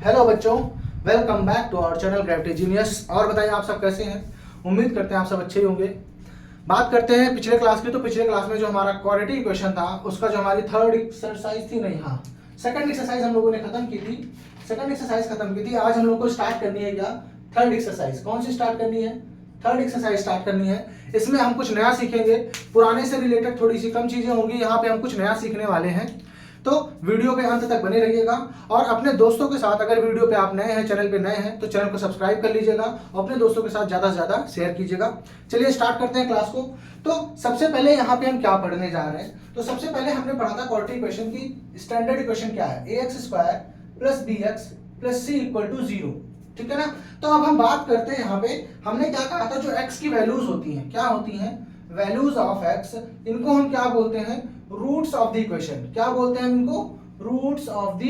Hello बच्चों, welcome back to our channel gravity genius. और बताइए आप सब कैसे हैं। उम्मीद करते हैं आप सब अच्छे ही होंगे। बात करते हैं पिछले क्लास की। तो पिछले क्लास में जो हमारा क्वाड्रेटिक इक्वेशन था उसका जो हमारी थर्ड एक्सरसाइज थी, नहीं हाँ सेकंड एक्सरसाइज हम लोगों ने खत्म की थी। सेकंड एक्सरसाइज खत्म की थी। आज हम लोग को स्टार्ट करनी है क्या, थर्ड एक्सरसाइज। कौन सी स्टार्ट करनी है? थर्ड एक्सरसाइज स्टार्ट करनी है। इसमें हम कुछ नया सीखेंगे, पुराने से रिलेटेड थोड़ी सी कम चीजें होंगी। यहाँ पे हम कुछ नया सीखने वाले हैं, तो वीडियो के अंत तक बने रहिएगा। और अपने दोस्तों के साथ, अगर वीडियो पे आप नए हैं, चैनल पे नए हैं, तो चैनल को सब्सक्राइब कर लीजिएगा और अपने दोस्तों के साथ ज्यादा से ज्यादा शेयर कीजिएगा। चलिए स्टार्ट करते हैं क्लास को। तो सबसे पहले यहाँ पे हम क्या पढ़ने जा रहे हैं, तो सबसे पहले हमने पढ़ा था क्वाड्रेटिक इक्वेशन की स्टैंडर्ड इक्वेशन क्या है, ax² + bx + c = 0। ठीक है ना। तो अब हम बात करते हैं, यहाँ पे हमने क्या कहा था, जो x की वैल्यूज होती हैं, क्या होती हैं, वैल्यूज ऑफ x, इनको हम क्या बोलते हैं, रूट्स ऑफ द इक्वेशन। क्या बोलते हैं इनको? Roots of the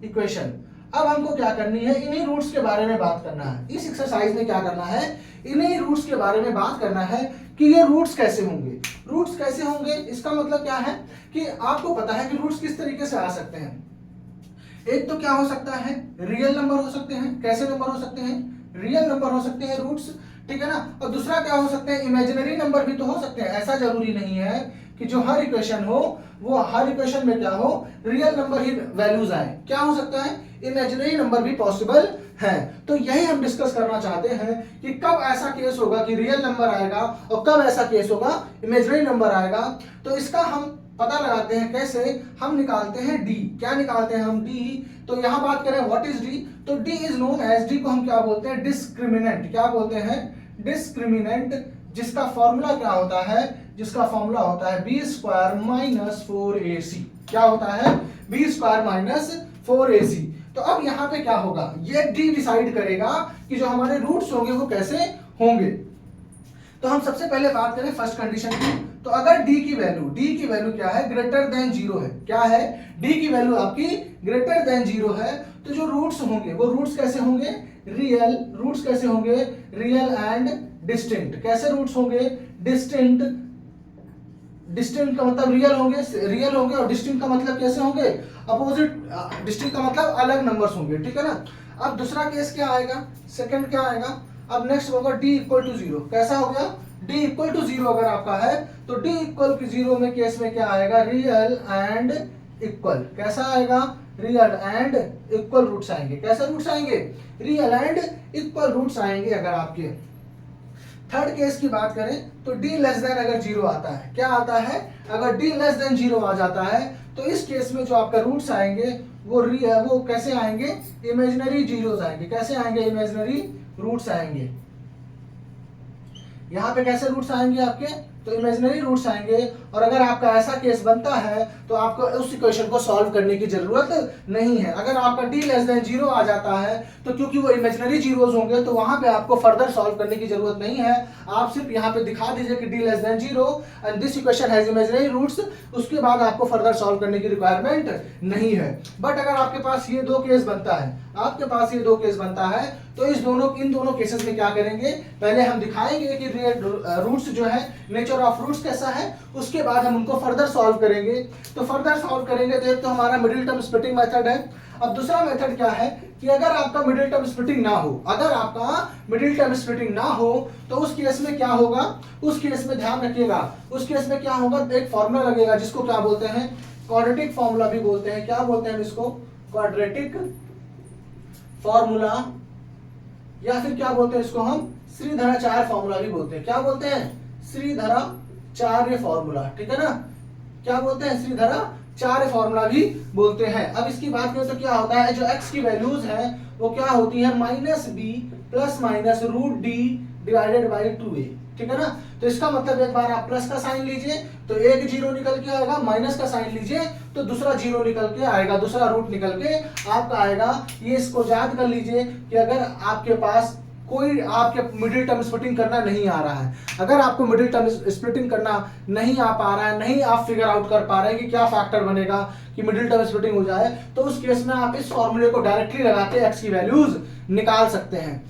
equation. अब हमको क्या करनी है, इन्हीं रूट्स के बारे में बात करना है। इस एक्सरसाइज में क्या करना है, इन्हीं रूट्स के बारे में बात करना है कि ये रूट्स कैसे होंगे। रूट्स कैसे होंगे, इसका मतलब क्या है कि आपको पता है कि रूट्स किस तरीके से आ सकते हैं। एक तो क्या हो सकता है, रियल नंबर हो सकते हैं। कैसे नंबर हो सकते हैं? रियल नंबर हो सकते हैं रूट्स। ठीक है ना। और दूसरा क्या हो सकते हैं, इमेजिनरी नंबर भी तो हो सकते हैं। ऐसा जरूरी नहीं है कि जो हर इक्वेशन हो वो हर इक्वेशन में क्या हो, रियल नंबर ही वैल्यूज आए। क्या हो सकता है, इमेजिनरी नंबर भी पॉसिबल है। तो यही हम डिस्कस करना चाहते हैं कि कब ऐसा केस होगा कि रियल नंबर आएगा और कब ऐसा केस होगा इमेजिनरी नंबर आएगा। तो इसका हम पता लगाते हैं। कैसे? हम निकालते हैं डी। क्या निकालते हैं हम? डी। तो यहां बात करें व्हाट इज डी, तो D is known as, D को हम क्या बोलते हैं, डिस्क्रिमिनेंट। क्या बोलते हैं? डिस्क्रिमिनेंट। जिसका फॉर्मूला क्या होता है, जिसका फॉर्मूला होता है b² - 4ac। क्या होता है? b² - 4ac। तो अब यहां पे क्या होगा, ये डी डिसाइड करेगा कि जो हमारे रूट्स होंगे वो कैसे होंगे। तो हम सबसे पहले बात करें फर्स्ट कंडीशन की। तो अगर d की वैल्यू क्या है, ग्रेटर देन 0 है। क्या है? d की वैल्यू आपकी ग्रेटर देन 0 है। तो जो रूट्स होंगे वो रूट्स कैसे होंगे, रियल। रूट्स कैसे होंगे, रियल एंड डिस्टिंक्ट। कैसे रूट्स होंगे, डिस्टिंक्ट। डिस्टिंक्ट का मतलब रियल होंगे और डिस्टिंक्ट का मतलब कैसे होंगे, अपोजिट। डिस्टिंक्ट का मतलब अलग नंबर्स होंगे। ठीक है ना। अब दूसरा केस क्या आएगा, सेकंड क्या आएगा, अब नेक्स्ट होगा d = 0। कैसा हो गया, d = 0 अगर आपका है तो d = 0 में केस में क्या आएगा, रियल एंड इक्वल। कैसा आएगा, रियल एंड इक्वल रूट्स आएंगे। कैसे रूट्स आएंगे, रियल एंड इक्वल रूट्स आएंगे। अगर आपके थर्ड केस की बात करें तो d अगर 0 आता है, क्या आता है, अगर d 0 आ जाता है तो इस केस में जो आपका रूट्स आएंगे वो कैसे आएंगे, इमेजिनरी जीरोस आएंगे। कैसे आएंगे, इमेजिनरी रूट्स आएंगे। यहां पे कैसे रूट्स आएंगे आपके, तो इमेजिनरी रूट्स आएंगे। और अगर आपका ऐसा केस बनता है तो आपको उस इक्वेशन को सॉल्व करने की जरूरत नहीं है। अगर आपका d 0 आ जाता है तो क्योंकि वो इमेजिनरी जीरोस होंगे तो वहां पे आपको फर्दर सॉल्व करने की जरूरत नहीं है। आप सिर्फ यहाँ पे दिखा दीजिए कि d 0 and this equation has imaginary roots, उसके बाद आपको फर्दर सॉल्व करने की रिक्वायरमेंट नहीं है। बट अगर आपके पास ये दो केस बनता है, तो इन दोनों केसेस में क्या करेंगे, पहले हम दिखाएंगे कि रूट्स जो है, नेचर ऑफ रूट्स कैसा है, उसके बाद हम उनको फर्दर सॉल्व करेंगे। तो फर्दर सॉल्व करेंगे तो एक तो हमारा मिडिल टर्म स्प्लिटिंग मेथड है। अब दूसरा मेथड क्या है कि अगर आपका मिडिल टर्म स्प्लिटिंग ना हो, तो उस केस में क्या होगा, उस केस में ध्यान रखिएगा, उस केस में क्या होगा, एक फॉर्मूला लगेगा जिसको क्या बोलते हैं, क्वाड्रेटिक फॉर्मूला भी बोलते हैं। क्या बोलते हैं इसको, क्वाड्रेटिक फॉर्मूला, या फिर क्या बोलते हैं इसको हम, श्रीधराचार्य फॉर्मूला भी बोलते हैं। क्या बोलते हैं, श्रीधराचार्य फॉर्मूला। ठीक है ना। क्या बोलते हैं, श्रीधराचार्य फॉर्मूला भी बोलते हैं। अब इसकी बात करें तो क्या होता है, जो x की वैल्यूज हैं वो क्या होती है, -b ± √d/2a। ठीक है ना। तो इसका मतलब एक बार आप प्लस का साइन लीजिए तो एक जीरो निकल के आएगा, माइनस का साइन लीजिए तो दूसरा जीरो निकल के आएगा, दूसरा रूट निकल के आपका आएगा। ये इसको याद कर लीजिए कि अगर आपके पास कोई आपके मिडिल टर्म स्प्लिटिंग करना नहीं आ रहा है, अगर आपको मिडिल टर्म स्प्लिटिंग करना नहीं आ पा रहा है, नहीं आप फिगर आउट कर पा रहे हैं कि क्या फैक्टर बनेगा कि मिडिल टर्म स्प्लिटिंग हो जाए, तो उस केस में आप इस फॉर्मूले को डायरेक्टली लगा के x की वैल्यूज निकाल सकते हैं।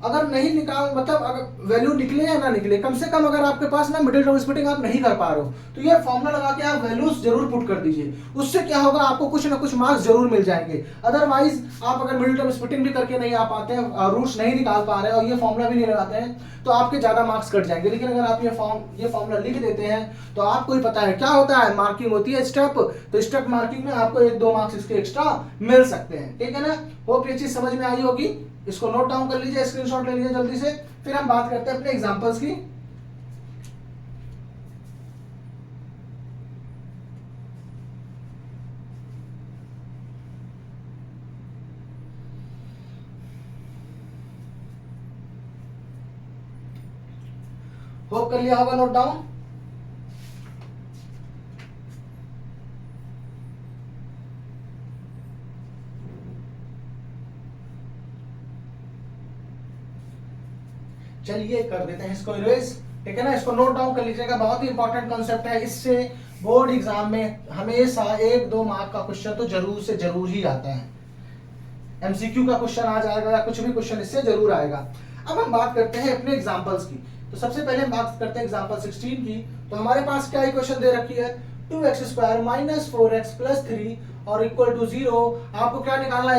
अगर नहीं निकाल मतलब अगर वैल्यू निकले या ना निकले, कम से कम अगर आपके पास ना मिडिल टर्म स्प्लिटिंग आप नहीं कर पा रहे हो तो ये फॉर्मूला लगा के आप वैल्यूज जरूर पुट कर दीजिए। उससे क्या होगा, आपको कुछ ना कुछ मार्क्स जरूर मिल जाएंगे। अदरवाइज आप अगर मिडिल टर्म स्प्लिटिंग भी करके नहीं आ पाते हैं, रूट्स नहीं निकाल पा रहे हैं और ये फॉर्मूला भी नहीं लगाते हैं तो आपके ज्यादा मार्क्स कट जाएंगे। लेकिन अगर आप ये फॉर्मूला लिख देते हैं तो आपको ही पता है क्या होता है, मार्किंग होती है स्टेप, तो स्टेप मार्किंग में आपको 1-2 मार्क्स इसके एक्स्ट्रा मिल सकते हैं। ठीक है ना, होप ये चीज समझ में आई होगी। इसको नोट डाउन कर लीजिए, स्क्रीनशॉट ले लीजिए जल्दी से। फिर हम बात करते हैं अपने एग्जांपल्स की। होप कर लिया होगा नोट डाउन। चलिए कर देते हैं इसको इरेज। ठीक है ना, इसको नोट डाउन कर लीजिएगा, बहुत ही इंपॉर्टेंट कॉन्सेप्ट है। इससे बोर्ड एग्जाम में हमेशा 1-2 मार्क का क्वेश्चन तो जरूर से जरूर ही आता है। एमसीक्यू का क्वेश्चन आ जाएगा या कुछ भी क्वेश्चन इससे जरूर आएगा। अब हम बात करते हैं अपने एग्जांपल्स की। तो सबसे पहले हम बात करते हैं एग्जांपल 16 की। तो हमारे पास क्या इक्वेशन दे रखी है, 2x² - 4x + 3 और इक्वल टू 0। आपको क्या निकालना है,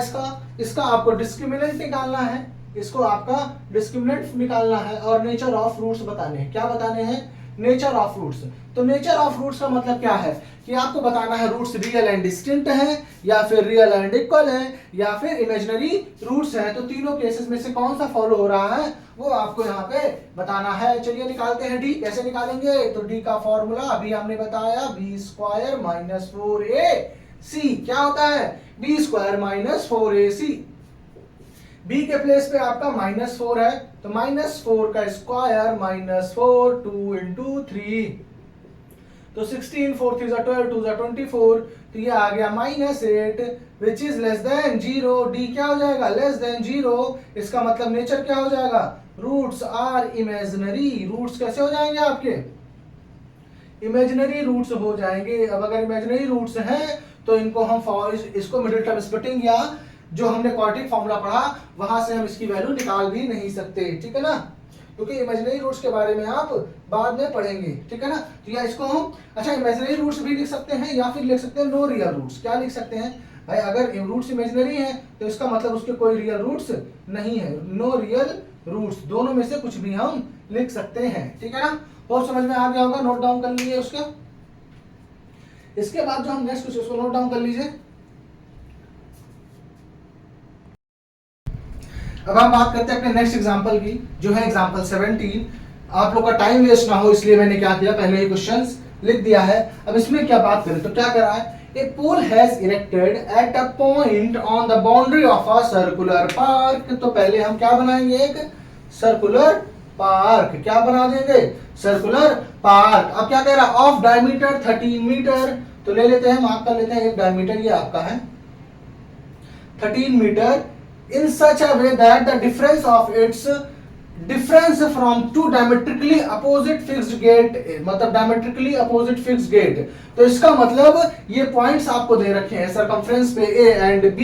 इसका आपको डिस्क्रिमिनेंट निकालना है, इसको आपका डिस्क्रिमिनेंट निकालना है और नेचर ऑफ रूट्स बताने हैं। क्या बताने हैं, नेचर ऑफ रूट्स। तो नेचर ऑफ रूट्स का मतलब क्या है कि आपको बताना है रूट्स रियल एंड डिस्टिंक्ट है या फिर रियल एंड इक्वल है या फिर इमेजिनरी रूट्स है। तो तीनों केसेस में से कौन सा फॉलो हो रहा है वो आपको यहाँ पे बताना है। चलिए निकालते हैं डी। कैसे निकालेंगे, तो डी का फॉर्मूला अभी हमने बताया, b² - 4ac। क्या होता है, b² - 4ac। b के प्लेस पे आपका -4 है तो -4 का स्क्वायर -4 2 × 3 तो 16 4 3 12 2 24 तो ये आ गया -8 which is less than 0। D क्या हो जाएगा, लेस देन 0। इसका मतलब नेचर क्या हो जाएगा, रूट्स आर इमेजिनरी। रूट्स कैसे हो जाएंगे आपके, इमेजिनरी रूट्स हो जाएंगे। अब अगर इमेजिनरी रूट्स हैं तो इनको हम इसको मिडिल टर्म स्प्लिटिंग या जो हमने क्वाड्रेटिक फॉर्मूला पढ़ा वहां से हम इसकी वैल्यू निकाल भी नहीं सकते। ठीक है ना, क्योंकि इमेजिनरी रूट्स के बारे में आप बाद में पढ़ेंगे। ठीक है ना, तो या इसको हम अच्छा इमेजिनरी रूट्स भी लिख सकते हैं या फिर लिख सकते हैं नो रियल रूट्स। क्या लिख सकते हैं भाई, अगर रूट्स इमेजिनरी हैं तो इसका मतलब उसके कोई रियल रूट्स नहीं है, नो रियल रूट्स। दोनों में से कुछ भी हम लिख सकते हैं। ठीक है ना, और समझ में आ गया होगा, नोट डाउन कर लीजिए उसका। इसके बाद जो हम नेक्स्ट कुछ उसको नोट डाउन कर लीजिए। अब हम बात करते हैं अपने नेक्स्ट एग्जांपल की, जो है एग्जांपल 17। आप लोग का टाइम वेस्ट ना हो इसलिए मैंने क्या किया, पहले ही क्वेश्चंस लिख दिया है। अब इसमें क्या बात करें तो क्या करा है, a pole has erected at a point on the boundary of a circular park. तो पहले हम क्या बनाएंगे, एक सर्कुलर पार्क। क्या बना देंगे, सर्कुलर पार्क। अब क्या कह रहा है, ऑफ डायमीटर 13 मीटर। तो ले लेते हैं, मार्क कर लेते हैं, एक डायमीटर ये आपका है 13 metre in such a way that the difference of its difference from two diametrically opposite fixed gate, मतलब diametrically opposite fixed gate। तो इसका मतलब ये पॉइंट्स आपको दे रखे हैं सरकमफ्रेंस पे A and B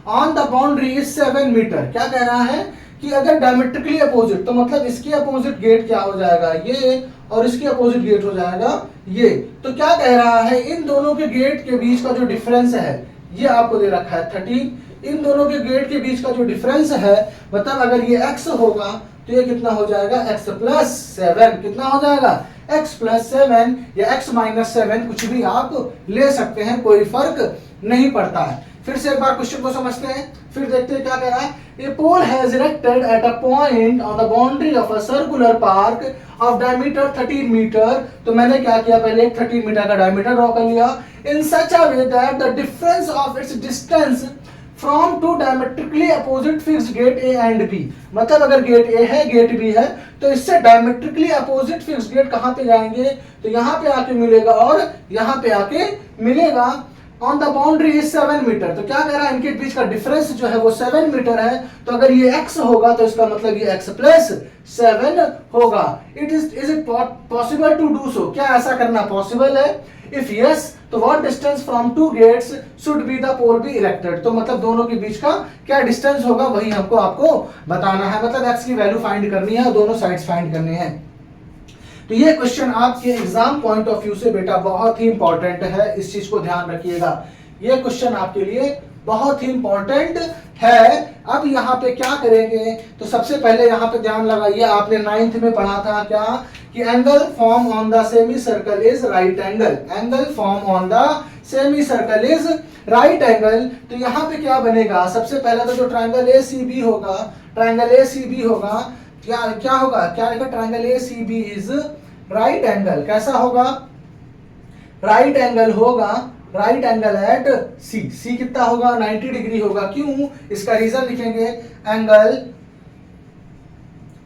on the boundary is 7 metre. क्या कह रहा है कि अगर डायमेट्रिकली अपोजिट तो मतलब इसके अपोजिट गेट क्या हो जाएगा, ये, और इसके अपोजिट गेट हो जाएगा ये। तो क्या कह रहा है, इन दोनों के गेट के बीच का जो डिफरेंस है ये आपको दे रखा है 13। इन दोनों के गेट के बीच का जो डिफरेंस है मतलब अगर ये x होगा तो ये कितना हो जाएगा, x + 7। कितना हो जाएगा, x + 7 या x - 7, कुछ भी आप ले सकते हैं, कोई फर्क नहीं पड़ता है। फिर से एक बार क्वेश्चन को समझते हैं, फिर देखते हैं क्या कह रहा है। A pole has erected at a point on the boundary of a circular park of diameter 13 metre. तो मैंने क्या किया, पहले 13 मीटर का डायमीटर ड्रॉ कर लिया। In such a way that the difference of its distance from two diametrically opposite fixed gate A and B. मतलब अगर गेट ए है गेट बी है तो इससे डायमेट्रिकली अपोजिट फिक्स्ड गेट कहां पे जाएंगे, तो यहां पे आके मिलेगा और यहां पे आके मिलेगा। On the boundary is 7 metre. तो क्या कह रहा है, इनके बीच का डिफरेंस जो है वो 7 मीटर है। तो अगर ये x होगा तो इसका मतलब ये x प्लस 7 होगा। Is it possible to do so, क्या ऐसा करना पॉसिबल है? इफ यस, तो what distance from two gates should be the pole be erected. तो मतलब दोनों के बीच का क्या डिस्टेंस होगा वही हमको आपको बताना है, मतलब x की वैल्यू फाइंड करनी है और दोनों साइड्स फाइंड करने हैं। तो ये क्वेश्चन आपके एग्जाम पॉइंट ऑफ व्यू से बेटा बहुत ही इंपॉर्टेंट है, इस चीज को ध्यान रखिएगा। ये क्वेश्चन आपके लिए बहुत ही इंपॉर्टेंट है। अब यहाँ पे क्या करेंगे, तो सबसे पहले यहाँ पे ध्यान लगाइए, आपने 9th में पढ़ा था क्या कि angle form on the semicircle is right angle. Angle form on the semicircle is right angle. तो यहाँ पे क्या बनेगा, सबसे पहले तो जो ट्राइंगल ACB होगा, ट्राइंगल ACB होगा, क्या होगा, क्या लिखा, triangle ACB is right angle. कैसा होगा, राइट एंगल होगा, right angle at C। C कितना होगा, 90 डिग्री होगा। क्यों, इसका रीजन लिखेंगे, angle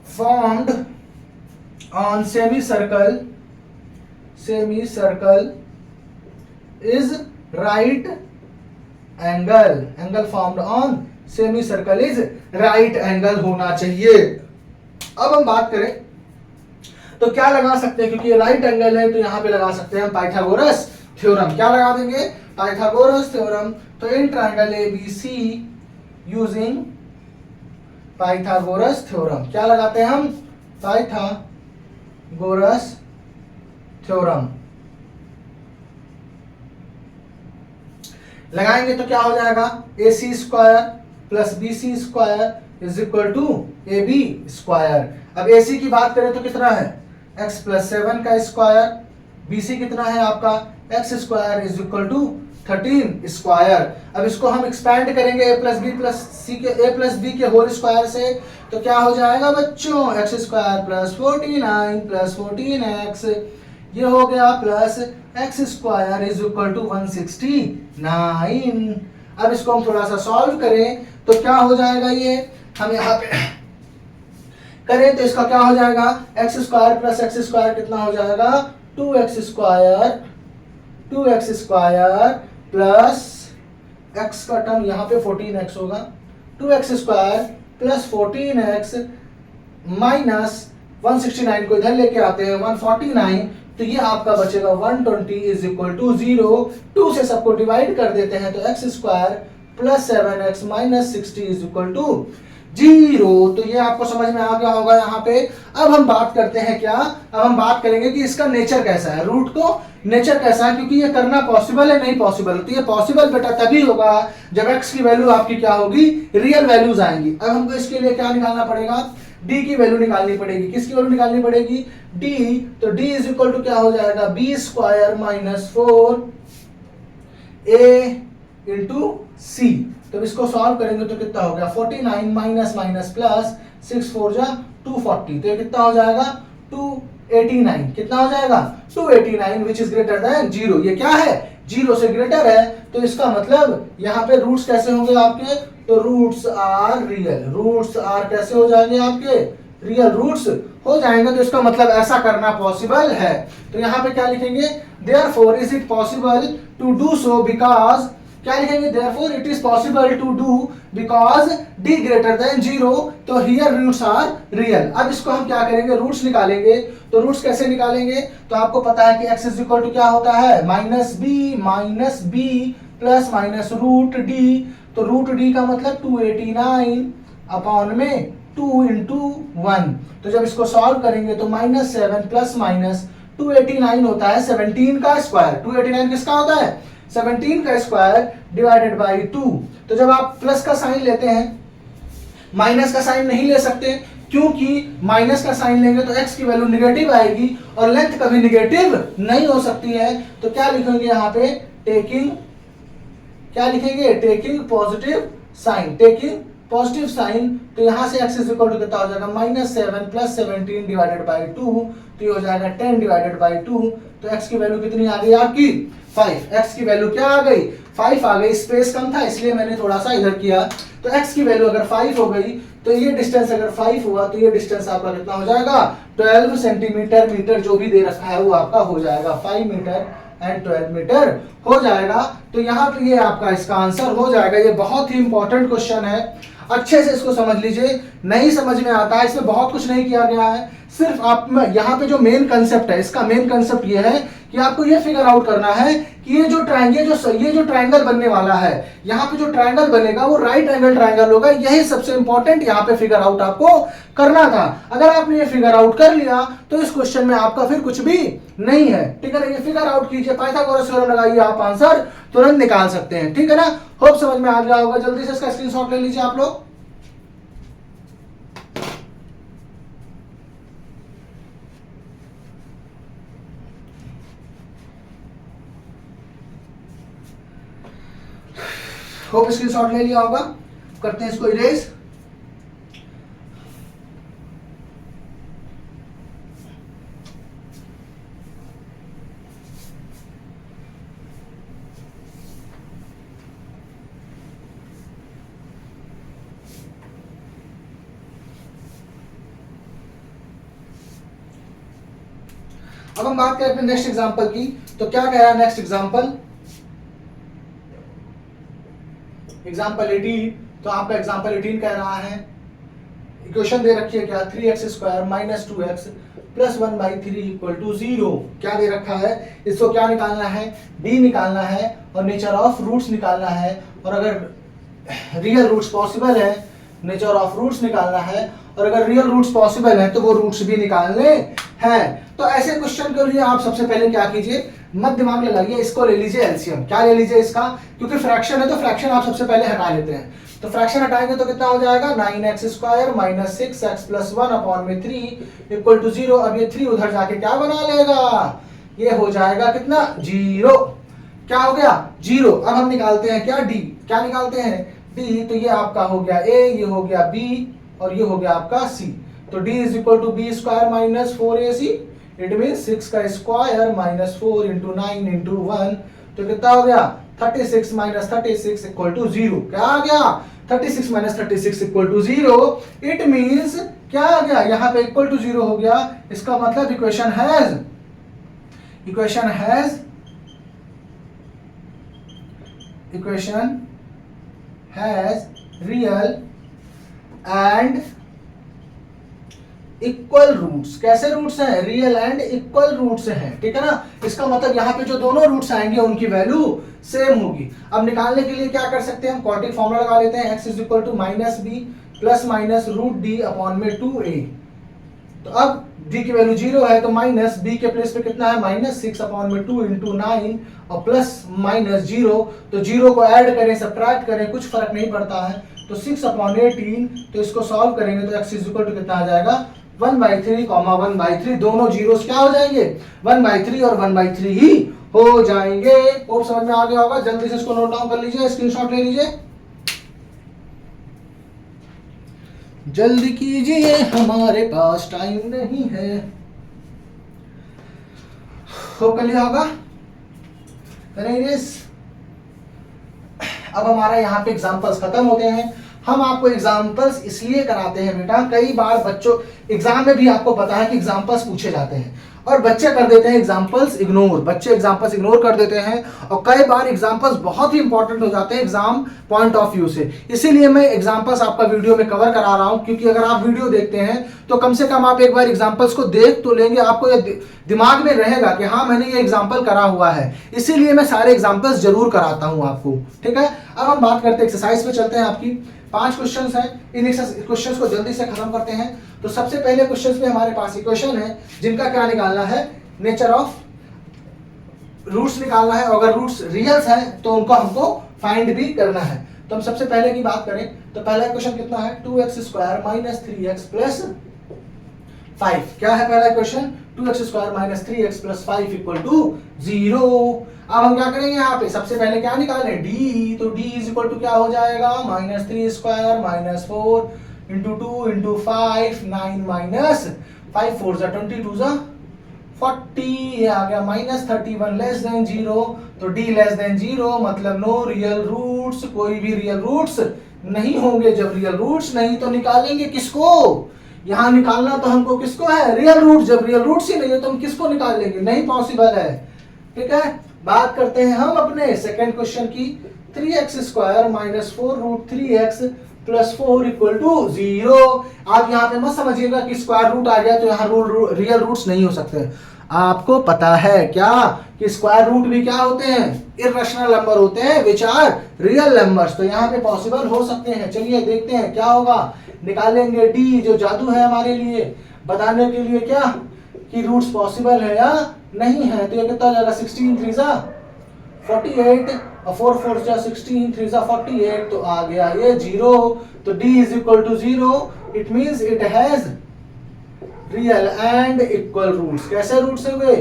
formed on semi circle is right angle. Angle formed on semi circle is right angle होना चाहिए। अब हम बात करें तो क्या लगा सकते हैं, क्योंकि ये राइट एंगल है तो यहां पे लगा सकते हैं हम पाइथागोरस थ्योरम। क्या लगा देंगे, पाइथागोरस थ्योरम। तो in triangle ABC using Pythagoras theorem, क्या लगाते हैं हम, पाइथागोरस थ्योरम लगाएंगे तो क्या हो जाएगा, AC square plus BC square is equal to AB square. अब AC की बात करें तो कितना है, x प्लस 7 का स्क्वायर, BC कितना है आपका, x square is equal to 13 square. अब इसको हम एक्सपैंड करेंगे a प्लस बी के होल स्क्वायर से, तो क्या हो जाएगा बच्चों, x square plus 49 plus 14x, ये हो गया plus x square is equal to 169। अब इसको हम थोड़ा सा सॉल्व करें तो क्या हो जाएगा, ये हम यहाँ पे करें तो इसका क्या हो जाएगा, x square plus x square कितना हो जाएगा, 2x स्क्वायर प्लस x का टर्म यहाँ पे 14x होगा, 2x square plus 14x minus 169 को इधर लेके आते हैं 149, तो ये आपका बचेगा 120 इज इक्वल टू 0। 2 से सबको डिवाइड कर देते हैं तो x square plus 7x minus 60 is equal to 0। तो ये आपको समझ में आ गया होगा यहाँ पे। अब हम बात करते हैं क्या, अब हम बात करेंगे कि इसका नेचर कैसा है, रूट को नेचर कैसा है, क्योंकि ये करना पॉसिबल है नहीं पॉसिबल। तो ये पॉसिबल बेटा तभी होगा जब x की वैल्यू आपकी क्या होगी, रियल वैल्यूज आएंगी। अब हमको इसके लिए क्या निकालना पड़ेगा, d की वैल्यू निकालनी पड़ेगी। किसकी वैल्यू निकालनी पड़ेगी, d। तो d इज इक्वल टू क्या हो जाएगा, b square minus 4a into c। तो इसको सॉल्व करेंगे तो कितना हो गया, 49 माइनस माइनस प्लस 6 4 जा 240, तो ये कितना हो जाएगा 289। कितना हो जाएगा 289 विच इज ग्रेटर देन 0। ये क्या है, 0 से ग्रेटर है। तो इसका मतलब यहाँ पे रूट्स कैसे होंगे आपके, तो roots are real. Roots are कैसे हो जाएंगे आपके, रियल रूट्स हो जाएंगे। तो इसका मतलब ऐसा करना पॉसिबल है। तो यहाँ पे क्या लिखेंगे, therefore is it possible to do so because, क्या लिखेंगे, therefore it is possible to do because d greater than 0। तो हियर रूट्स आर रियल। अब इसको हम क्या करेंगे, रूट्स निकालेंगे। तो रूट्स कैसे निकालेंगे, तो आपको पता है कि x इज इक्वल टू क्या होता है, minus B plus minus root D. तो रूट डी का मतलब 289 अपॉन में 2 इंटू 1। तो जब इसको सॉल्व करेंगे तो माइनस 7 प्लस माइनस 289 होता है 17 का स्क्वायर। 289 किसका होता है, 17 का स्क्वायर डिवाइडेड बाई 2। तो जब आप प्लस का साइन लेते हैं, माइनस का साइन नहीं ले सकते, क्योंकि माइनस का साइन लेंगे तो x की वैल्यू निगेटिव आएगी और लेंथ कभी निगेटिव नहीं हो सकती है। तो क्या लिखेंगे यहाँ पे, टेकिंग, क्या लिखेंगे, taking positive sign, taking positive sign. तो यहाँ से x इज इक्वल टू कितना हो जाएगा, माइनस 7 प्लस 17 डिवाइडेड बाई 2। तो ये हो जाएगा 10 डिवाइडेड बाई 2। तो x की वैल्यू कितनी आ गई आपकी, 5। x की वैल्यू क्या आ गई, 5 आ गई। स्पेस कम था इसलिए मैंने थोड़ा सा इधर किया। तो x की वैल्यू अगर 5 हो गई तो ये डिस्टेंस अगर 5 हुआ तो ये डिस्टेंस आपका कितना हो जाएगा, 12 सेंटीमीटर। मीटर जो भी दे रखा है वो आपका हो जाएगा 5 मीटर एंड 12 मीटर हो जाएगा। तो यहाँ पे ये आपका इसका आंसर हो जाएगा। ये बहुत ही इंपॉर्टेंट क्वेश्चन है, अच्छे से इसको समझ लीजिए। नहीं समझ में आता है, इसमें बहुत कुछ नहीं किया गया है, सिर्फ आप यहाँ पे जो मेन कंसेप्ट है, इसका मेन कंसेप्ट ये है कि आपको ये फिगर आउट करना है कि ये जो ट्रायंगल बनने वाला है, यहाँ पे जो ट्रायंगल बनेगा वो राइट एंगल ट्रायंगल होगा। यही सबसे इंपॉर्टेंट यहाँ पे फिगर आउट आपको करना था। अगर आपने ये फिगर आउट कर लिया तो इस क्वेश्चन में आपका फिर कुछ भी नहीं है, ठीक है ना। ये फिगर आउट कीजिए, पाइथागोरस थ्योरम लगाइए, आप आंसर तुरंत निकाल सकते हैं, ठीक है ना। होप समझ में आ गया होगा। जल्दी से इसका स्क्रीनशॉट ले लीजिए आप लोग। होप स्क्रीनशॉट ले लिया होगा। करते हैं इसको इरेज। अब हम बात करें अपने नेक्स्ट एग्जांपल की। तो क्या कह रहा है नेक्स्ट एग्जांपल? एग्जांपल 18। तो आपका एग्जांपल 18 कह रहा है, इक्वेशन दे रखी है क्या, 3x² minus 2x plus 1/3 equal to 0। क्या दे रखा है? इसको क्या निकालना है? d निकालना है और नेचर ऑफ रूट्स निकालना है। और अगर रियल रूट्स पॉसिबल है, नेचर ऑफ रूट्स निकालना है। और अगर रियल रूट्स पॉसिबल है तो वो रूट्स भी निकालने हैं। तो ऐसे क्वेश्चन के लिए आप सबसे पहले क्या कीजिए, मत दिमाग लगाइए, इसको ले लीजिए एलसीएम। क्या ले लीजिए इसका? क्योंकि फ्रैक्शन है तो फ्रैक्शन आप सबसे पहले हटा लेते हैं। तो फ्रैक्शन हटाएंगे तो कितना हो जाएगा, 9x² minus 6x plus 1/3 equal to 0। अब ये 3 उधर जाके क्या बना लेगा, ये हो जाएगा कितना, 0। क्या हो गया, 0। अब हम निकालते हैं क्या, d। क्या निकालते हैं, d। तो ये आपका हो गया a, ये हो गया b और ये हो गया आपका c। तो d is equal to b² minus 4ac। It mean 6 का स्क्वायर माइनस 4 इंटू 9 इंटू 1। तो कितना हो गया, 36 माइनस 36 इक्वल टू 0। क्या आ गया, 36 minus 36 equal to 0। It means क्या आ गया, यहाँ पे इक्वल टू 0 हो गया। इसका मतलब equation has real and equal roots. कैसे रूट्स हैं, रियल एंड इक्वल रूट्स हैं, ठीक है ना। इसका मतलब यहाँ पे जो दोनों रूट्स आएंगे उनकी वैल्यू सेम होगी। अब निकालने के लिए क्या कर सकते हैं, हम क्वाड्रेटिक फॉर्मूला लगा लेते हैं। x is equal to minus B plus minus root D upon में 2a। तो अब d की वैल्यू 0 है तो माइनस b के प्लेस पे कितना है, माइनस 6 अपॉन में 2 इंटू 9 और प्लस माइनस 0। तो 0 को ऐड करें, सब्ट्रैक्ट करें, कुछ फर्क नहीं पड़ता है। तो 6 अपॉन 18। तो इसको सॉल्व करेंगे तो x इज इक्वल टू कितना आ जाएगा, 1/3 1/3। दोनों जीरोस क्या हो जाएंगे, 1/3 और 1/3 ही हो जाएंगे। वो समझ में आ गया होगा। जल्दी से इसको नोट डाउन कर लीजिए, स्क्रीनशॉट ले लीजिए, जल्दी कीजिए, हमारे पास टाइम नहीं है। हो कर लिया होगा, करेंगे। अब हमारा यहाँ पे एग्जांपल्स खत्म होते हैं। हम आपको एग्जांपल्स इसलिए कराते हैं बेटा, कई बार बच्चों एग्जाम में भी आपको पता है कि एग्जांपल्स पूछे जाते हैं और बच्चे कर देते हैं एग्जांपल्स इग्नोर। बच्चे एग्जांपल्स इग्नोर कर देते हैं और कई बार एग्जांपल्स बहुत ही इंपॉर्टेंट हो जाते हैं एग्जाम पॉइंट ऑफ व्यू से। इसीलिए मैं एग्जांपल्स आपका वीडियो में कवर करा रहा हूं, क्योंकि अगर आप वीडियो देखते हैं तो कम से कम आप एक बार एग्जांपल्स को देख तो लेंगे, आपको ये दिमाग में रहेगा कि हाँ मैंने ये एग्जाम्पल करा हुआ है। इसीलिए मैं सारे एग्जाम्पल्स जरूर कराता हूँ आपको, ठीक है। अब हम बात करते हैं एक्सरसाइज पे चलते हैं। आपकी 5 क्वेश्चंस हैं, इन क्वेश्चंस को जल्दी से खत्म करते हैं। तो सबसे पहले क्वेश्चंस में हमारे पास इक्वेशन है जिनका क्या निकालना है, नेचर ऑफ रूट्स निकालना है। अगर रूट्स रियल्स हैं तो उनको हमको फाइंड भी करना है। तो हम सबसे पहले की बात करें तो पहला क्वेश्चन कितना है, 2x² माइनस 3x प्लस 5। क्या है पहला question, 2x² minus 3x plus 5 equal to 0। अब हम क्या करेंगे, यहाँ पे सबसे पहले क्या निकालें, d। तो d इज इक्वल टू क्या हो जाएगा, minus 3² minus 4 into 2 into 5, 9 minus 5 4 जा 22 जा 40। ये आ गया माइनस 31 लेस देन 0। तो d लेस देन 0 मतलब नो रियल रूट्स, कोई भी रियल रूट्स नहीं होंगे। जब रियल रूट्स नहीं तो निकालेंगे किसको, यहाँ निकालना तो हमको किसको है, रियल रूट। जब रियल रूट्स ही नहीं है तो हम किसको निकाल लेंगे, नहीं पॉसिबल है, ठीक है। बात करते हैं हम अपने सेकंड क्वेश्चन की। 3x square minus 4 root 3x plus 4 equal to 0। आप यहाँ पे मत समझिएगा कि स्क्वायर रूट आ गया तो यहाँ रियल रूट्स नहीं हो सकते। आपको पता है क्या कि स्क्वायर रूट भी क्या होते हैं, इर्रेशनल नंबर होते हैं विच आर रियल नंबर्स। तो यहाँ पे पॉसिबल हो सकते हैं। चलिए देखते हैं क्या होगा, निकालेंगे डी जो जादू है हमारे लिए बताने के लिए क्या कि रूट्स पॉसिबल है या नहीं है। तो ये कितना हो जाएगा, 16 3 जा 48 और 4 4 जा 16 3 जा 48, तो आ गया ये 0। तो d is equal to 0, it means it has real and equal roots. कैसे रूट्स हुए,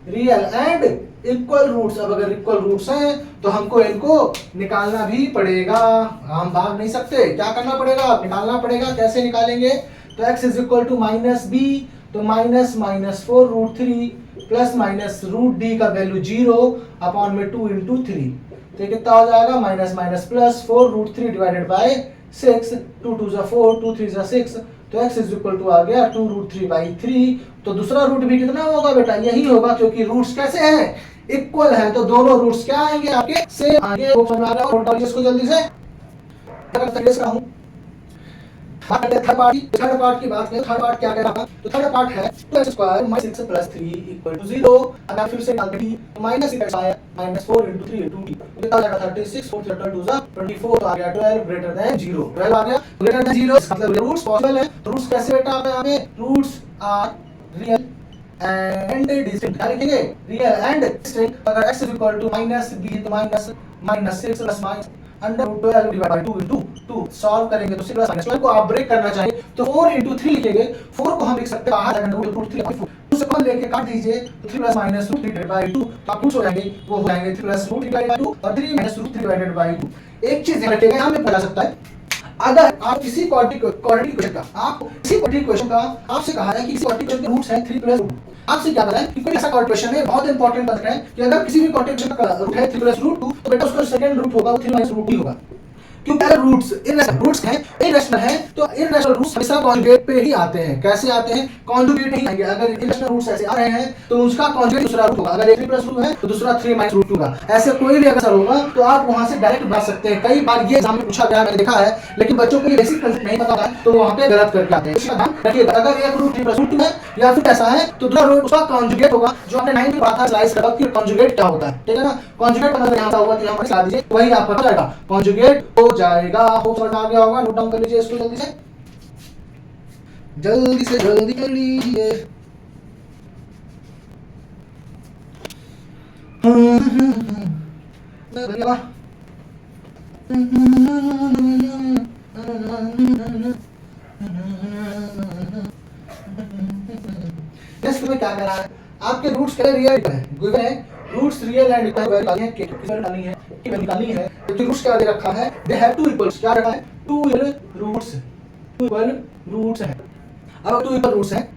रियल एंड इक्वल रूट्स। अब अगर इक्वल रूट्स हैं तो हमको इनको निकालना भी पड़ेगा, हम भाग नहीं सकते। क्या करना पड़ेगा, निकालना पड़ेगा। कैसे निकालेंगे, तो x is equal to minus B, तो minus minus 4 root 3 plus minus root D का वैल्यू 0 अपॉन में 2 इंटू 3। तो ये कितना हो जाएगा, minus minus plus 4 root 3 divided by 6, 2 2 जा 4, 2 3 जा 6, तो x इज इक्वल टू आ गया 2 रूट 3 बाई 3। तो दूसरा रूट भी कितना होगा बेटा, यही होगा, क्योंकि रूट्स कैसे हैं, इक्वल है। तो दोनों रूट्स क्या आएंगे आपके, सेम आएंगे। वो समझ आ रहा है, और इसको जल्दी से थर्ड पार्ट की बात करें। थर्ड पार्ट क्या कह रहा था, तो थर्ड पार्ट है 2x square minus 6 plus 3 equal to 0। अगर फिर से निकालते हैं minus 6 square minus 4 into 3 into D, तो कितना आ जाएगा 36, 4 2 जा 24, तो आ गया 12 ग्रेटर देन 0। 12 आ गया ग्रेटर देन 0, मतलब रूट्स पॉसिबल है। तो रूट्स कैसे बेटा आप यहाँ पे, roots are real and distinct. क्या लिखेंगे, रियल एंड डिस्टिंक्ट। अगर x is equal to minus b, तो minus minus 6 plus minus under root 12 divide by 2 into 2 solve करेंगे तो 6 प्लस माइनस 12 को आप ब्रेक करना चाहिए तो 4 इंटू 3 लिखेंगे। 4 को हम लिख सकते हैं बाहर अंडर रूट 3 2 से कौन लेके काट दीजिए, तो 3 plus minus root 3 divided by 2, तो आप कुछ हो जाएंगे, वो हो जाएंगे 3 प्लस रूट 3 डिवाइडेड बाय 2 और 3 माइनस रूट 3 डिवाइडेड बाय 2। एक चीज ध्यान रखिएगा, यहाँ पे पूछा सकता है, अगर आप किसी क्वाड्रेटिक क्वेश्चन का, आप किसी क्वाड्रेटिक क्वेश्चन का आपसे कहा है कि किसी क्वाड्रेटिक क्वेश्चन के रूट्स हैं 3 प्लस रूट, आपसे क्या पता है कि कोई ऐसा क्वेश्चन है, बहुत इंपॉर्टेंट बात है कि अगर किसी भी क्वेश्चन का रूट है 3 प्लस रूट 2, तो बेटा उसका सेकंड रूट होगा वो 3 माइनस रूट 2 होगा। क्योंकि अगर रूट्स इर्रेशनल रूट्स हैं, इर्रेशनल है, तो इर्रेशनल रूट्स हमेशा कॉन्जुगेट पे ही आते हैं। कैसे आते हैं, कॉन्जुगेट ही आएंगे। अगर इर्रेशनल रूट्स ऐसे आ रहे हैं तो उसका कॉन्जुगेट दूसरा रूट होगा। अगर 3 प्लस रूट है तो दूसरा 3 माइनस रूट 2 होगा। ऐसे कोई भी अगर होगा तो आप वहां से डायरेक्ट बच सकते हैं। कई बार ये एग्जाम में पूछा गया, मैंने देखा है, लेकिन बच्चों को ये बेसिक कांसेप्ट नहीं पता है तो वहां पे गलत करके आते हैं। इसका ध्यान रखिएगा, अगर एक रूट 3 प्लस रूट 2 है या फिर ऐसा है तो दूसरा रूट उसका कॉन्जुगेट होगा, जो हमने 9 में पढ़ा था स्लाइस का कि कॉन्जुगेट क्या होता है, ठीक है ना। कॉन्जुगेट का मतलब यहां पे होगा तो यहां पर लगा दीजिए, वही आपका हो जाएगा, कॉन्जुगेट हो जाएगा। समझ आ गया होगा, नोट डाउन कर लीजिए इसको जल्दी से जल्दी कर लीजिए। नेक्स्ट में क्या कर रहा है, आपके रूट्स के रियल है, गिवन है roots real and equal value है, निकालनी है कि निकालनी है। तो रूट्स क्या दे रखा है, दे हैव टू इक्वल्स, क्या रखा है, 2 इक्वल रूट्स, 2 इक्वल रूट्स है। अब 2 इक्वल रूट्स है,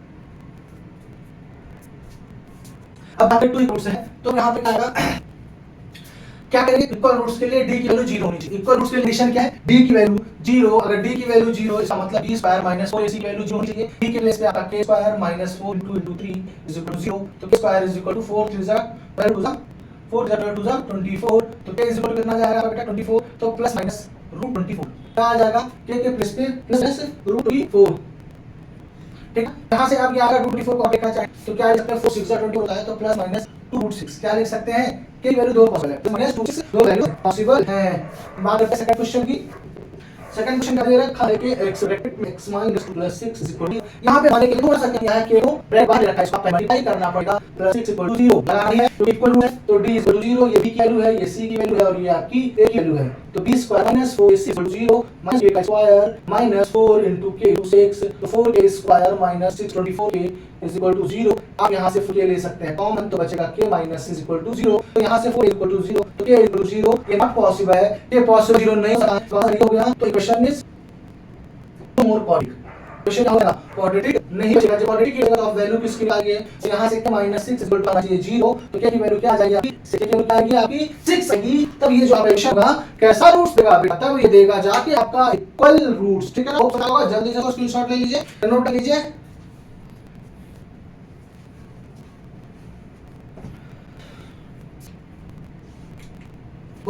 अब अगर 2 रूट्स है तो यहां पे क्या आएगा, क्या करेंगे, इक्वल रूट्स के लिए d की वैल्यू 0 होनी चाहिए। इक्वल रूट्स के लिए कंडीशन क्या है, d की वैल्यू 0। अगर d की वैल्यू 0 इसका मतलब b स्क्वायर माइनस 4ac की वैल्यू 0 होनी चाहिए। d के प्लेस पे आपका k square minus 4 into 3 is equal to 0। तो k square is equal to 4 3 जा 12 2 जा 4 जा 12 2 जा 24। तो k इज इक्वल टू कितना जाएगा बेटा 24, तो प्लस माइनस रूट 24 क्या आ जाएगा, k के प्लेस पे प्लस रूट 24, ठीक है। यहां से आप ये आगे रूट 24 को आप देखना चाहें तो क्या लिख सकते हैं, 4 6 जा 20 होता है, तो प्लस माइनस 2 रूट 6 क्या लिख सकते हैं, के वैल्यू दो पॉसिबल है, तो माइनस 2 6 दो वैल्यू पॉसिबल है। बात करते हैं सेकंड क्वेश्चन की। सेकंड क्वेश्चन का दे रखा है कि x ब्रैकेट में x minus 2 plus 6 is equal to, यहां पे हमारे के लिए थोड़ा सा क्या है कि वो ब्रैकेट बाहर रखा है, इसको मल्टीप्लाई करना पड़ेगा, प्लस 6 इक्वल टू 0 लगाना है, तो इक्वल टू है तो d इक्वल टू 0, ये b की वैल्यू है, ये c की वैल्यू है और ये आपकी a की वैल्यू है। तो b square minus 4ac equal to 0 minus a का square minus 4 into k into 6, तो 4k square minus 6 24k is equal to 0। आप यहां से 4k ले सकते हैं कॉमन, तो बचेगा k माइनस 6 इक्वल टू 0। तो यहां से 4 इक्वल टू 0, तो k इक्वल टू 0, ये नॉट पॉसिबल है, ये पॉसिबल 0 नहीं होता, तो आंसर हो गया। तो equation is more quadratic, question क्या होगा, क्वाड्रेटिक नहीं बचेगा। जब क्वाड्रेटिक की जगह वैल्यू किसकी आ गई है, तो यहां से माइनस 6 इक्वल टू आना चाहिए 0, तो क्या की वैल्यू क्या आ जाएगी आपकी, की वैल्यू क्या आएगी आपकी 6 आएगी। तब ये जो आपका इक्वेशन होगा कैसा रूट्स देगा बेटा, तब ये देगा जाके आपका इक्वल रूट्स, ठीक है ना। हो पता होगा, जल्दी से स्क्रीनशॉट ले लीजिए, नोट कर लीजिए।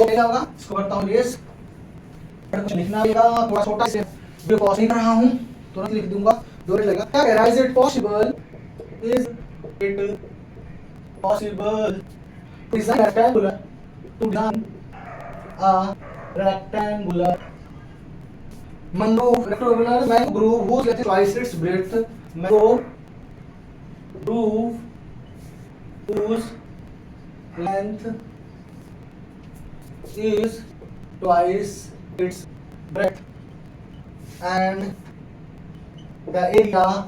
तो क्या होगा, इसको करता हूँ रेस, लिखना पड़ेगा थोड़ा छोटा से, जो पॉज नहीं कर रहा हूँ तुरंत लिख दूंगा, दो मिनट लगेगा। क्या कह रहा है, is it possible to design rectangular, to design a rectangular mango rectangular mango groove whose length is twice its breadth, mango groove whose length is twice its breadth and the area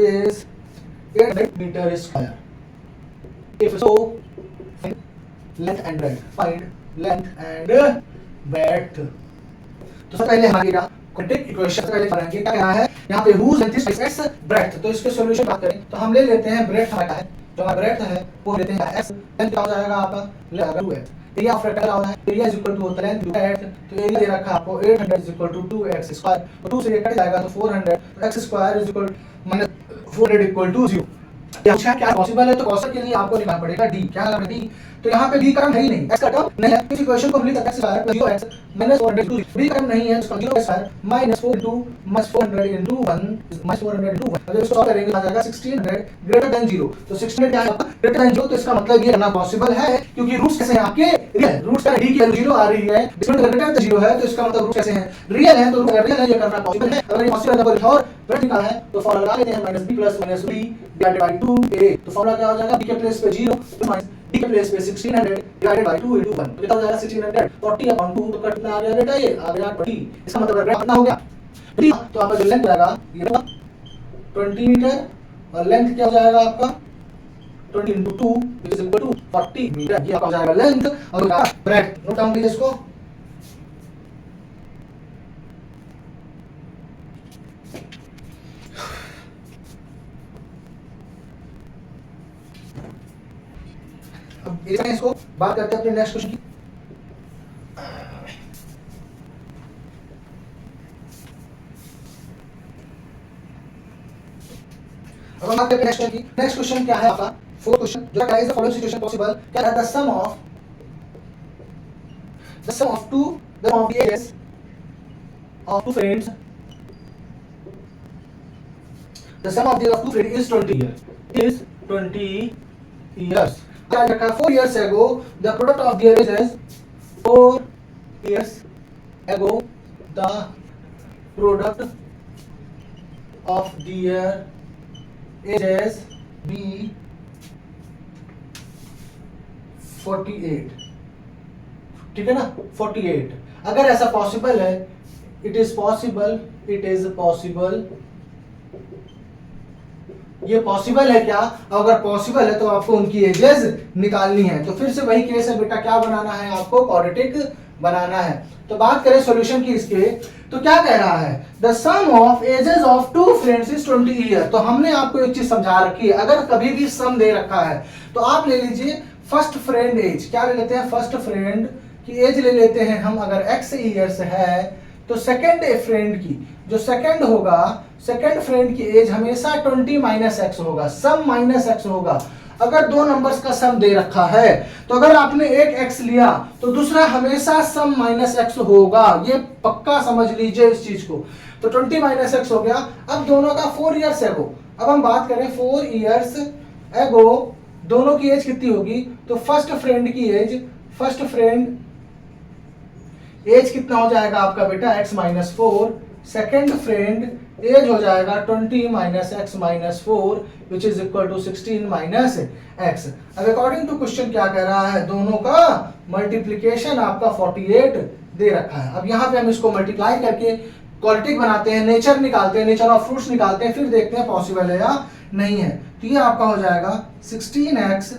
is 800 meter square. If so, find length and breadth. Find length and breadth. तो सबसे पहले हमारे quadratic equation से पहले बनाएंगे। क्या कहा है यहाँ पे, whose length is twice its breadth। तो इसके सॉल्यूशन बात करें तो हम ले लेते हैं ब्रेड्थ हमारा है, जो हमारा ब्रेड्थ है वो लेते हैं x, लेंथ क्या हो जाएगा आपका, ले आएगा 2x। एरिया ऑफ रेक्टेंगल होता है, एरिया इज इक्वल टू होता है लेंथ डिवाइड x, तो एरिया दे रखा है आपको 800 is equal to 2x square, तो 2 से ये कट जाएगा तो 400, तो x square is equal minus 400 equal to 0। यहाँ क्या पॉसिबल है, तो पॉसिबल के लिए आपको निकालना पड़ेगा d। क्या निकालना d, तो यहाँ पे d का टर्म है ही नहीं, x का टर्म नहीं है, इस इक्वेशन को हम लिख सकते हैं x square plus 0x minus 400 d का टर्म नहीं है, इसका 0 square minus 4 minus 400 into 1 minus 400 into 1। अगर इसको सॉल्व करेंगे आ जाएगा 1600 ग्रेटर देन 0। तो 1600 क्या है ग्रेटर देन 0, तो इसका मतलब ये करना पॉसिबल है क्योंकि रूट्स कैसे हैं आपके रियल, रूट्स का d की वैल्यू 0 आ रही है, डिफरेंट ग्रेटर देन 0 है, तो इसका मतलब रूट्स कैसे हैं रियल है, तो रूट रियल है, ये करना पॉसिबल है। अगर ये पॉसिबल है तो और ब्रेथ निकालना है तो फॉर्मूला लगा लेते हैं minus b plus minus b divided by 2a। तो फॉर्मूला क्या हो जाएगा, b के प्लेस पे 0 तो माइनस d के प्लेस पे 1600 डिवाइडेड बाय 2 into 1, तो कितना हो जाएगा 1600 40 अपॉन 2, तो कितना आ गया बेटा, ये आ गया 20। इसका मतलब ग्राफ कितना हो गया, तो आपका जो लेंथ आएगा ये 20 मीटर और लेंथ क्या हो जाएगा आपका 20 into 2 which is equal to 40 metre. ये आपका हो जाएगा लेंथ और ब्रेड्थ। नोट डाउन कीजिए इसको। अब इसको बात करते हैं अपने नेक्स्ट क्वेश्चन की। अब हम बात करते हैं नेक्स्ट क्वेश्चन की। नेक्स्ट क्वेश्चन क्या है आपका, फोर्थ क्वेश्चन, जो क्या है, is the following situation possible. क्या है, the sum of the ages of two friends, the sum of the age of two friends is 20 years. क्या रखा, 4 years ago the product of their ages, 4 years ago the product of their ages be 48। ठीक है ना, 48। अगर ऐसा possible है, it is possible, ये possible है क्या, अगर पॉसिबल है तो आपको उनकी एजेस निकालनी है। तो फिर से वही केस है बेटा, क्या बनाना है आपको, क्वाड्रेटिक बनाना है। तो बात करें सॉल्यूशन की इसके, तो क्या कह रहा है, the sum of ages of two friends is 20 year. तो हमने आपको एक चीज समझा रखी है, अगर कभी भी सम दे रखा है तो आप ले लीजिए फर्स्ट फ्रेंड एज। क्या ले लेते हैं, फर्स्ट फ्रेंड की एज ले लेते हैं हम, अगर x ईयर्स है तो सेकंड फ्रेंड की, जो सेकंड होगा, सेकंड फ्रेंड की एज हमेशा 20 माइनस x होगा, सम माइनस x होगा। अगर दो नंबर्स का सम दे रखा है तो अगर आपने एक x लिया तो दूसरा हमेशा सम माइनस x होगा, ये पक्का समझ लीजिए इस चीज को। तो 20 माइनस x हो गया। अब दोनों का 4 इयर्स एगो, अब हम बात करें 4 इयर्स एगो दोनों की एज कितनी होगी, तो फर्स्ट फ्रेंड की एज, फर्स्ट फ्रेंड एज कितना हो जाएगा आपका बेटा x minus 4, second friend age हो जाएगा 20 minus x minus 4 which is equal to 16 minus x। अब अकॉर्डिंग टू क्वेश्चन क्या कह रहा है, दोनों का मल्टीप्लीकेशन आपका 48 दे रखा है। अब यहाँ पे हम इसको मल्टीप्लाई करके क्वाड्रेटिक बनाते हैं, नेचर निकालते हैं, नेचर ऑफ फ्रूट्स निकालते हैं, फिर देखते हैं पॉसिबल है या नहीं है। तो ये आपका हो जाएगा 16x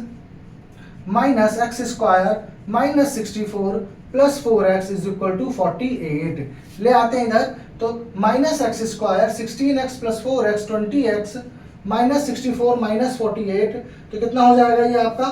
minus x square minus 64 plus 4x is equal to 48। ले आते हैं इधर, तो minus X square 16x plus 4x 20x minus 64 minus 48, तो कितना हो जाएगा ये आपका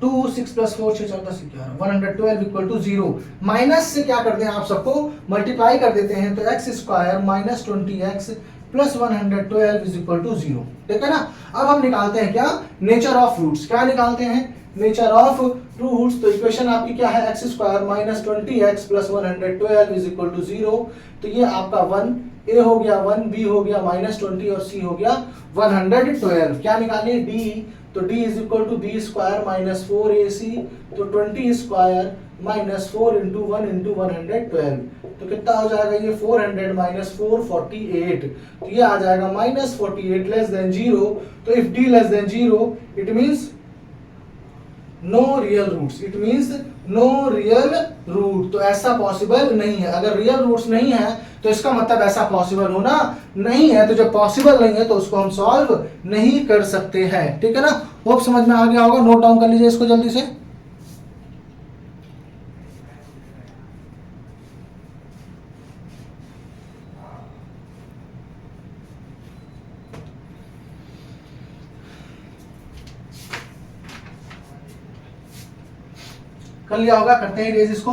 2 6 प्लस 4 6 14 11 112 इक्वल टू 0। माइनस से क्या करते हैं आप सबको मल्टीप्लाई कर देते हैं, तो x square minus 20x plus 112 is equal to 0। ठीक है ना। अब हम निकालते हैं क्या, नेचर ऑफ फ्रूट्स। क्या निकालते हैं, नेचर ऑफ रूट्स, तो इक्वेशन आपकी क्या है, X square minus 20x plus 112 is equal to 0। तो ये आपका 1 ए हो गया 1, बी हो गया -20 और सी हो गया 112। क्या निकालिए, डी, तो d is equal to B square minus 4ac, तो 20 स्क्वायर माइनस 4 इंटू 1 इंटू 112, तो कितना हो जाएगा ये 400 माइनस 448, तो ये आ जाएगा -48 लेस देन 0। तो if d less than 0 it means no real roots, it means no real root. तो ऐसा पॉसिबल नहीं है, अगर रियल रूट्स नहीं है तो इसका मतलब ऐसा पॉसिबल होना नहीं है। तो जब पॉसिबल नहीं है तो उसको हम सॉल्व नहीं कर सकते हैं, ठीक है ना। होप समझ में आ गया होगा, नोट डाउन कर लीजिए इसको जल्दी से। कर लिया होगा, करते हैं रेज इसको।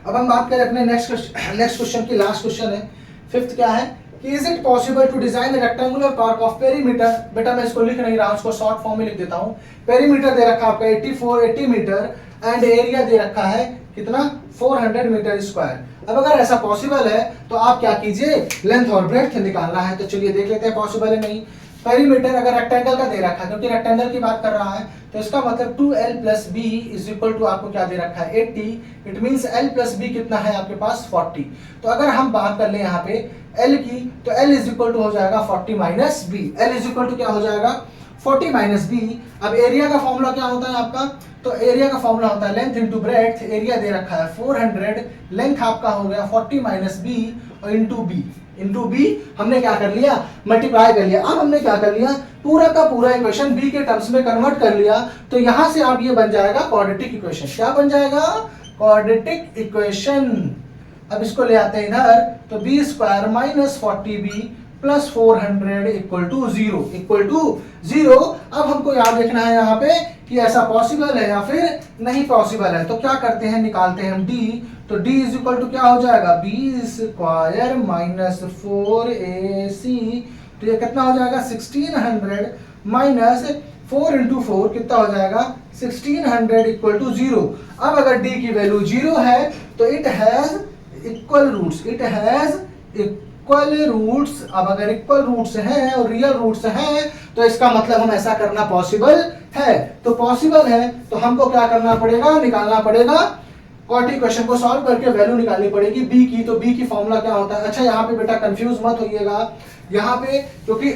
अब हम बात करें अपने नेक्स्ट क्वेश्चन की, लास्ट क्वेश्चन है, फिफ्थ क्या है कि is it possible to design rectangular park of perimeter. बेटा मैं इसको लिख नहीं रहा हूं, इसको शॉर्ट फॉर्म में लिख देता हूं। पेरीमीटर दे रखा आपका 80 मीटर एंड एरिया दे रखा है कितना, 400 मीटर स्क्वायर। अब अगर ऐसा पॉसिबल है तो आप क्या कीजिए, लेंथ और ब्रेड्थ निकालना है। तो चलिए देख लेते हैं पॉसिबल है नहीं। पेरीमीटर अगर रेक्टेंगल का दे रखा है, क्योंकि रेक्टेंगल की बात कर रहा है, तो इसका मतलब 2l plus B is equal to आपको क्या दे रखा है 80। It means l plus B कितना है आपके पास 40। तो अगर हम बात कर ले यहाँ पे l की, तो l इज इक्वल टू हो जाएगा 40 minus B. l is equal to क्या हो जाएगा 40 माइनस बी। अब एरिया का फॉर्मूला क्या होता है आपका, तो एरिया का फॉर्मूला होता है लेंथ इंटू ब्रेड्थ। एरिया दे रखा है 400, लेंथ आपका हो गया 40 माइनस बी और इंटू बी हमने क्या कर लिया, मल्टीप्लाई कर लिया। अब हमने क्या कर लिया, पूरा का पूरा इक्वेशन बी के टर्म्स में कन्वर्ट कर लिया। तो यहां से आप ये बन जाएगा क्वाड्रेटिक इक्वेशन। क्या बन जाएगा, क्वाड्रेटिक इक्वेशन। अब इसको ले आते हैं इधर, तो B square minus 40b plus 400 equal to 0। अब हमको याद रखना है यहाँ पे कि ऐसा पॉसिबल है या फिर नहीं पॉसिबल है। तो क्या करते हैं, निकालते हैं हम d। तो d इज इक्वल टू क्या हो जाएगा, बी स्क्वायर माइनस 4ac, तो ये कितना हो जाएगा 1600 माइनस 4 इंटू 4 कितना हो जाएगा 1600 इक्वल टू 0। अब अगर d की वैल्यू 0 है तो it has equal roots, it has equal roots. अब अगर इक्वल रूट्स हैं और रियल रूट्स हैं तो इसका मतलब हम ऐसा करना पॉसिबल है। तो पॉसिबल है तो हमको क्या करना पड़ेगा, निकालना पड़ेगा क्वाड्रेटिक इक्वेशन को सॉल्व करके वैल्यू निकालनी पड़ेगी बी की। तो बी की फॉर्मूला क्या होता है, अच्छा यहाँ पे बेटा कंफ्यूज मत होइएगा, यहाँ पे क्योंकि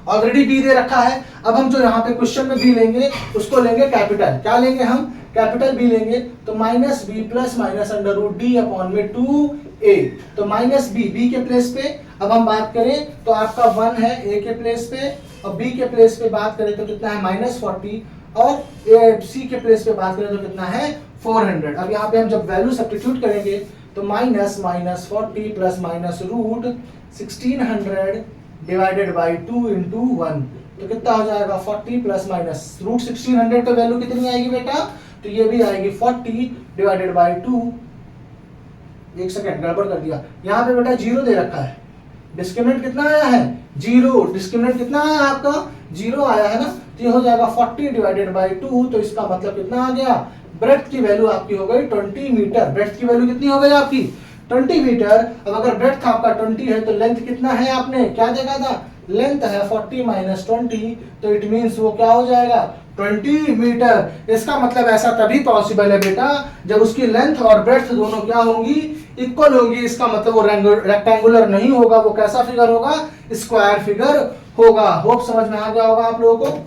ऑलरेडी बी दे रखा है। अब हम जो यहाँ पे क्वेश्चन में बी लेंगे उसको लेंगे कैपिटल। क्या लेंगे हम, कैपिटल बी लेंगे। तो minus B plus minus under root D upon में 2a। तो माइनस बी के प्लेस पे अब हम बात करें तो आपका 1 है a के प्लेस पे, और b के प्लेस पे बात करें तो कितना है -40, और c के प्लेस पे बात करें तो कितना है 400। अब यहाँ पे हम जब वैल्यू सब्स्टिट्यूट करेंगे तो minus 40 plus minus root 1600 divided by 2 into 1, तो कितना हो जाएगा 40 प्लस माइनस रूट 1600 पे वैल्यू कितनी आएगी बेटा, तो ये भी आएगी 40 डिवाइडेड बाई 2। एक सेकंड गड़बड़ कर दिया, यहाँ पे बेटा 0 दे रखा है, डिस्क्रिमिनेंट कितना आया है 0, डिस्क्रिमिनेंट कितना आया आपका 0 आया है ना, तो ये हो जाएगा 40 डिवाइडेड बाई 2। तो इसका मतलब कितना आ गया, ब्रेड्थ की वैल्यू आपकी हो गई 20 मीटर। ब्रेड्थ की वैल्यू कितनी हो गई आपकी 20 मीटर। अब अगर ब्रेड्थ आपका 20 है तो लेंथ कितना है, आपने क्या देखा था, लेंथ है 40 माइनस 20, तो इट मींस वो क्या हो जाएगा 20 मीटर। इसका मतलब ऐसा तभी पॉसिबल है बेटा जब उसकी लेंथ और ब्रेड्थ दोनों क्या होंगी, इक्वल होगी। इसका मतलब वो रेक्टेंगुलर नहीं होगा, वो कैसा फिगर होगा, स्क्वायर फिगर होगा। होप समझ में आ गया होगा आप लोगों को।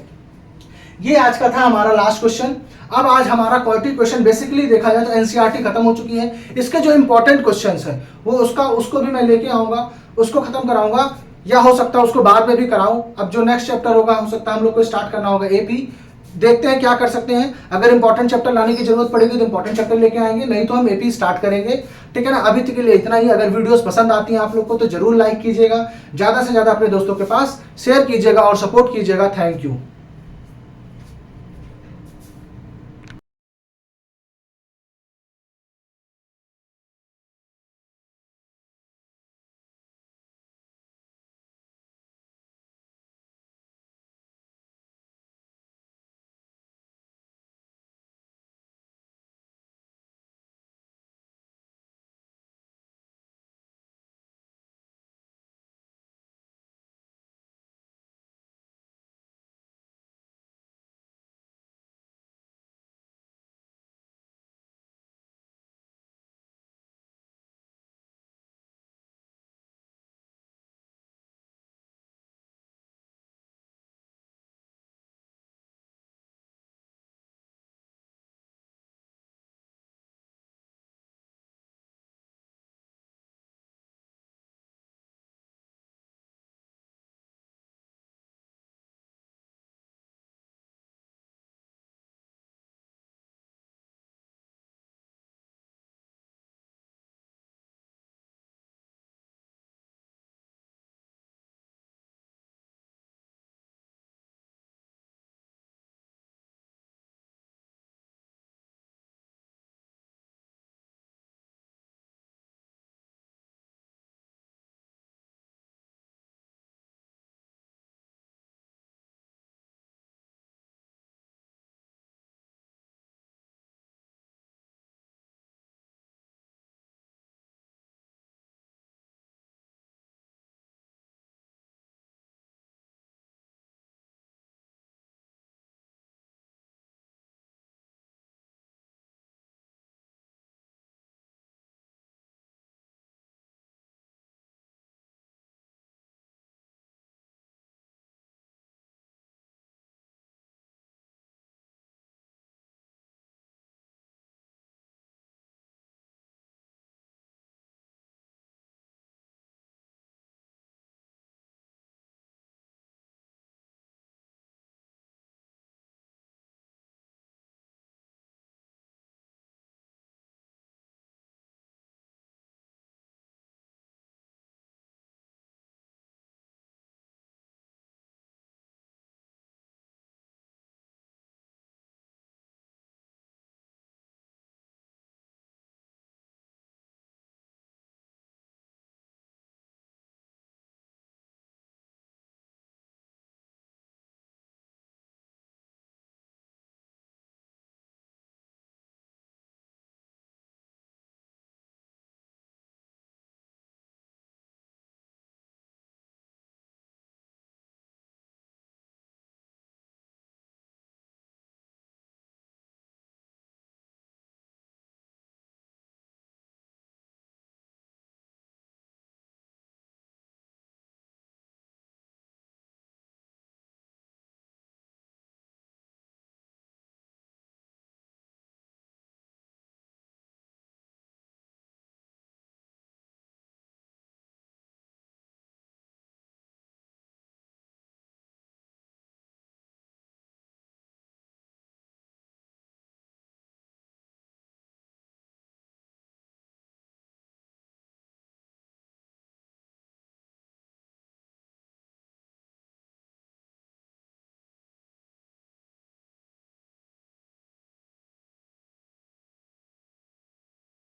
ये आज का था हमारा लास्ट क्वेश्चन। अब आज हमारा क्वाड्रेटिक क्वेश्चन बेसिकली देखा जाए तो एनसीईआरटी खत्म हो चुकी है। इसके जो इंपॉर्टेंट क्वेश्चंस है वो उसको भी मैं लेके आऊंगा, उसको खत्म कराऊंगा, या हो सकता है उसको बाद में भी कराऊं। अब जो नेक्स्ट चैप्टर होगा हो सकता है हम लोग को स्टार्ट करना होगा एपी। देखते हैं क्या कर सकते हैं। अगर इंपॉर्टेंट चैप्टर लाने की जरूरत पड़ेगी तो इंपॉर्टेंट चैप्टर लेके आएंगे, नहीं तो हम एपी स्टार्ट करेंगे, ठीक है ना। अभी तक के लिए इतना ही। अगर वीडियोस पसंद आती हैं आप लोग को तो जरूर लाइक कीजिएगा, ज्यादा से ज्यादा अपने दोस्तों के पास शेयर कीजिएगा और सपोर्ट कीजिएगा। Thank you.